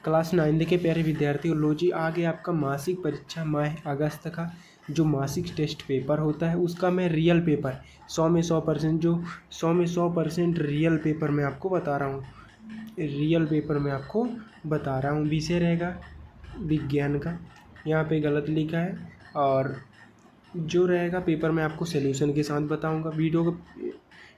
Class 9 के प्यारे विद्यार्थियों, लो जी आ गया आपका मासिक परीक्षा माह अगस्त का जो मासिक टेस्ट पेपर होता है उसका मैं रियल पेपर 100 में 100% जो 100 में 100% रियल पेपर मैं आपको बता रहा हूँ। रियल पेपर मैं आपको बता रहा हूँ। विषय रहेगा विज्ञान का, यहाँ पे गलत लिखा है, और जो रहेगा पेपर मैं आपको सॉल्यूशन के साथ बताऊँगा।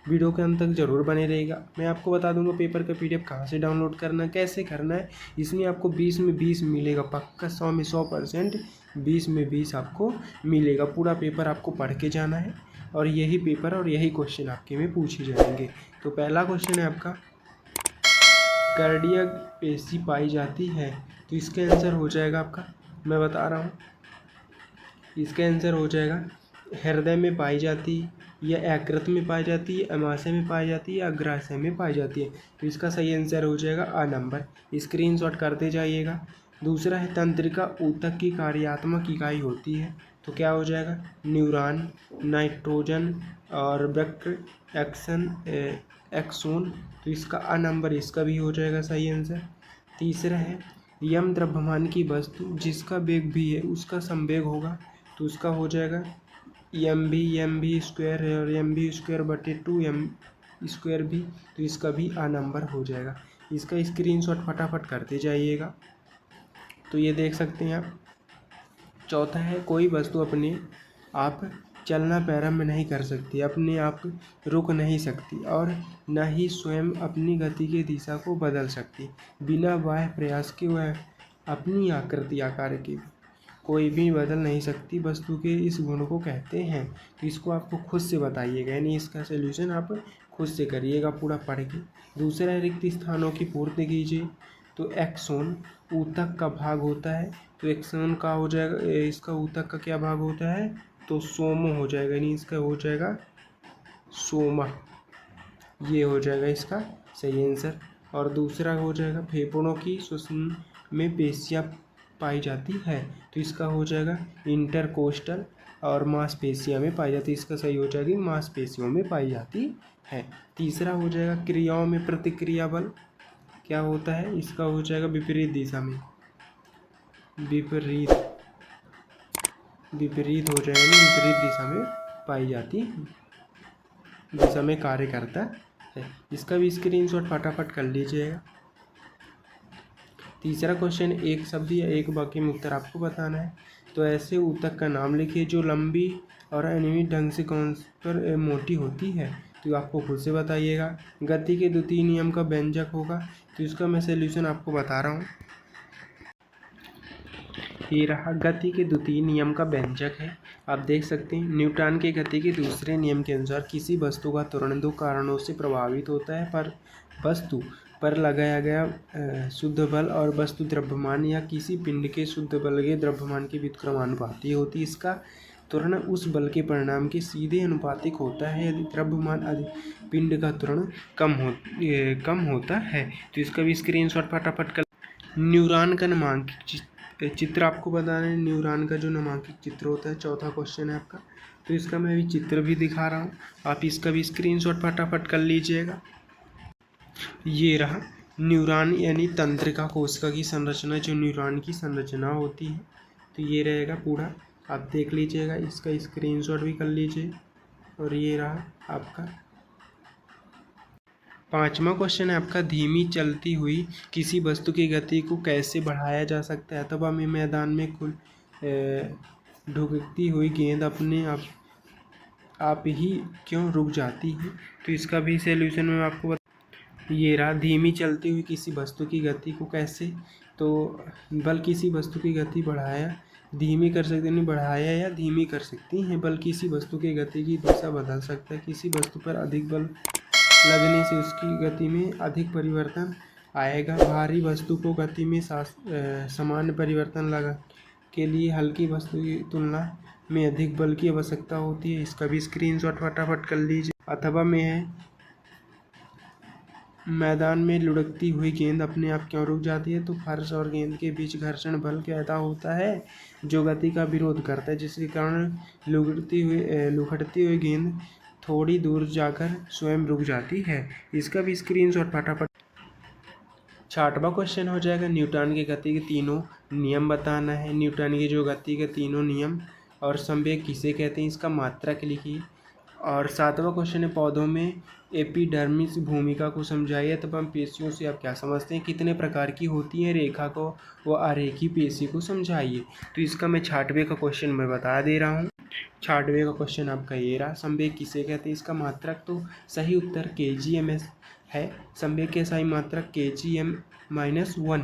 वीडियो के अंत तक ज़रूर बने रहेगा। मैं आपको बता दूंगा पेपर का PDF कहाँ से डाउनलोड करना है, कैसे करना है। इसमें आपको 20 में 20 मिलेगा पक्का, 100 में 100%, 20 में 20 आपको मिलेगा। पूरा पेपर आपको पढ़ के जाना है और यही पेपर और यही क्वेश्चन आपके में पूछे जाएंगे। तो पहला क्वेश्चन है आपका, कार्डियक पेशी पाई जाती है, तो इसका आंसर हो जाएगा आपका, मैं बता रहा हूँ, इसका आंसर हो जाएगा हृदय में पाई जाती है, या यकृत में पाई जाती है, अमाशय में पाई जाती है, या अग्राशय में पाई जाती है। तो इसका सही आंसर हो जाएगा A नंबर। स्क्रीनशॉट करते जाइएगा। दूसरा है तंत्रिका ऊतक की कार्यात्मक इकाई होती है, तो क्या हो जाएगा न्यूरॉन, नाइट्रोजन और वक्र एक्सोन। तो इसका A नंबर, इसका भी हो जाएगा सही आंसर। तीसरा है यम द्रव्यमान की वस्तु जिसका वेग भी है उसका संवेग होगा, तो उसका हो जाएगा एम भी स्क्वायर है और mv²/2 m² भी, तो इसका भी A नंबर हो जाएगा। इसका स्क्रीनशॉट फटाफट करते जाइएगा। तो ये देख सकते हैं आप। चौथा है कोई वस्तु अपने आप चलना प्रारंभ नहीं कर सकती, अपने आप रुक नहीं सकती और न ही स्वयं अपनी गति की दिशा को बदल सकती, बिना बाह्य प्रयास के वह अपनी आकृति आकार के कोई भी बदल नहीं सकती वस्तु के इस गुण को कहते हैं। तो इसको आपको खुद से बताइएगा, यानी इसका सलूशन आप खुद से करिएगा पूरा पढ़ के। दूसरा है रिक्त स्थानों की पूर्ति कीजिए, तो एक्सोन ऊतक का भाग होता है, तो एक्सोन का हो जाएगा, इसका ऊतक का क्या भाग होता है, तो सोमो हो जाएगा, यानी इसका हो जाएगा सोमा, ये हो जाएगा इसका सही आंसर। और दूसरा हो जाएगा फेफड़ों की श्वसन में पेशियाँ पाई जाती है, तो इसका हो जाएगा इंटरकोस्टल, और मांसपेशियों में पाई जाती है, इसका सही हो जाएगी मांसपेशियों में पाई जाती है। तीसरा हो जाएगा क्रियाओं में प्रतिक्रिया बल क्या होता है, इसका हो जाएगा विपरीत दिशा में, विपरीत हो जाएगा, विपरीत दिशा में पाई जाती दिशा में कार्य करता है। इसका भी स्क्रीनशॉट फटाफट कर लीजिएगा। तीसरा क्वेश्चन, एक शब्द या एक वाक्य में उत्तर आपको बताना है, तो ऐसे ऊतक का नाम लिखिए जो लंबी और अनियमित ढंग से कौन पर मोटी होती है, तो आपको खुद से बताइएगा। गति के द्वितीय नियम का व्यंजक होगा, तो इसका मैं सॉल्यूशन आपको बता रहा हूँ। ये रहा गति के द्वितीय नियम का व्यंजक है, आप देख सकते हैं। न्यूटन के गति के दूसरे नियम के अनुसार किसी वस्तु का त्वरण दो कारणों से प्रभावित होता है, पर वस्तु पर लगाया गया शुद्ध बल और वस्तु द्रव्यमान या किसी पिंड के शुद्ध बल के द्रव्यमान के व्युत्क्रमानुपाती होती है। इसका त्वरण उस बल के परिणाम के सीधे अनुपातिक होता है। यदि द्रव्यमान अधिक पिंड का त्वरण कम होता है, तो इसका भी स्क्रीनशॉट फटाफट कर। न्यूरॉन का नामांकित चित्र आपको बताना है, न्यूरॉन का जो नामांकित चित्र होता है, चौथा क्वेश्चन है आपका, तो इसका मैं अभी चित्र भी दिखा रहा हूँ, आप इसका भी स्क्रीनशॉट फटाफट कर लीजिएगा। ये रहा न्यूरॉन यानी तंत्रिका कोशिका की संरचना, जो न्यूरॉन की संरचना होती है, तो ये रहेगा पूरा, आप देख लीजिएगा, इसका स्क्रीनशॉट भी कर लीजिए। और ये रहा आपका पांचवा क्वेश्चन है आपका, धीमी चलती हुई किसी वस्तु की गति को कैसे बढ़ाया जा सकता है, अथवा में मैदान में ढुकती हुई गेंद अपने आप ही क्यों रुक जाती है, तो इसका भी सॉल्यूशन मैं आपको ये रहा। धीमी चलती हुई किसी वस्तु की गति को कैसे, तो बल किसी वस्तु की गति बढ़ाया धीमी कर सकते नहीं, बढ़ाया या धीमी कर सकती हैं। बल किसी वस्तु की गति की दिशा बदल सकता है। किसी वस्तु पर अधिक बल लगने से उसकी गति में अधिक परिवर्तन आएगा। भारी वस्तु को गति में सामान्य परिवर्तन लगा के लिए हल्की वस्तु की तुलना में अधिक बल की आवश्यकता होती है। इसका भी स्क्रीनशॉट फटाफट कर लीजिए। अथवा में है मैदान में लुढ़कती हुई गेंद अपने आप क्यों रुक जाती है, तो फर्श और गेंद के बीच घर्षण बल पैदा होता है जो गति का विरोध करता है, जिसके कारण लुढ़कती हुई गेंद थोड़ी दूर जाकर स्वयं रुक जाती है। इसका भी स्क्रीनशॉट फटाफट। 6वां क्वेश्चन हो जाएगा न्यूटन की गति के तीनों नियम बताना है। न्यूटन की जो गति के तीनों नियम और संवेग किसे कहते हैं, इसका मात्रक लिखिए। और 7वां क्वेश्चन है पौधों में एपिडर्मिस भूमिका को समझाइए तब हम पेशियों से आप क्या समझते हैं, कितने प्रकार की होती है, रेखा को व अरेखी पेशी को समझाइए। तो इसका मैं 6वें का क्वेश्चन मैं बता दे रहा हूँ। 6वें का क्वेश्चन आपका ये रहा, संवेग किसे कहते हैं, इसका मात्रक तो सही उत्तर kgms है। संवेग के सही मात्रक kgm-1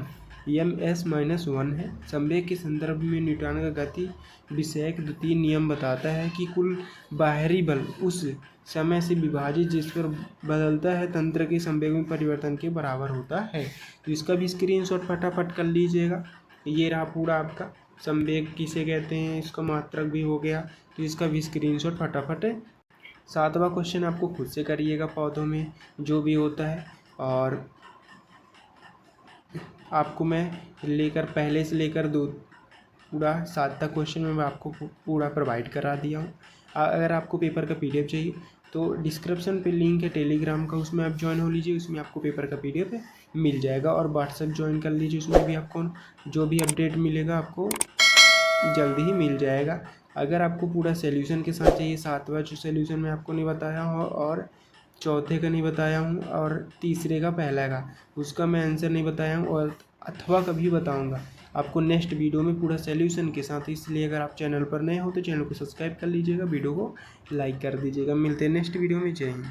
ms-1 है। संवेग के संदर्भ में न्यूटन का गति विषयक द्वितीय नियम बताता है कि कुल बाहरी बल उस समय से विभाजित जिस पर बदलता है तंत्र के संवेग में परिवर्तन के बराबर होता है। तो इसका भी स्क्रीनशॉट फटाफट कर लीजिएगा। ये रहा पूरा आपका संवेग किसे कहते हैं, इसका मात्रक भी हो गया, तो इसका भी स्क्रीनशॉट फटाफट 7वां क्वेश्चन आपको खुद से करिएगा पौधों में जो भी होता है। और आपको मैं पहले से लेकर पूरा 7 तक क्वेश्चन में मैं आपको पूरा प्रोवाइड करा दिया हूँ। अगर आपको पेपर का PDF चाहिए तो डिस्क्रिप्शन पे लिंक है टेलीग्राम का, उसमें आप ज्वाइन हो लीजिए, उसमें आपको पेपर का PDF मिल जाएगा। और व्हाट्सएप ज्वाइन कर लीजिए, उसमें भी आपको जो भी अपडेट मिलेगा आपको जल्दी ही मिल जाएगा। अगर आपको पूरा सोल्यूशन के साथ चाहिए, 7वां जो सोल्यूशन मैं आपको नहीं बताया हूँ और चौथे का नहीं बताया हूँ और तीसरे का पहला का उसका मैं आंसर नहीं बताया हूँ और अथवा कभी बताऊँगा आपको नेक्स्ट वीडियो में पूरा सोल्यूशन के साथ। इसलिए अगर आप चैनल पर नए हो तो चैनल को सब्सक्राइब कर लीजिएगा, वीडियो को लाइक कर दीजिएगा। मिलते हैं नेक्स्ट वीडियो में। जय हिंद।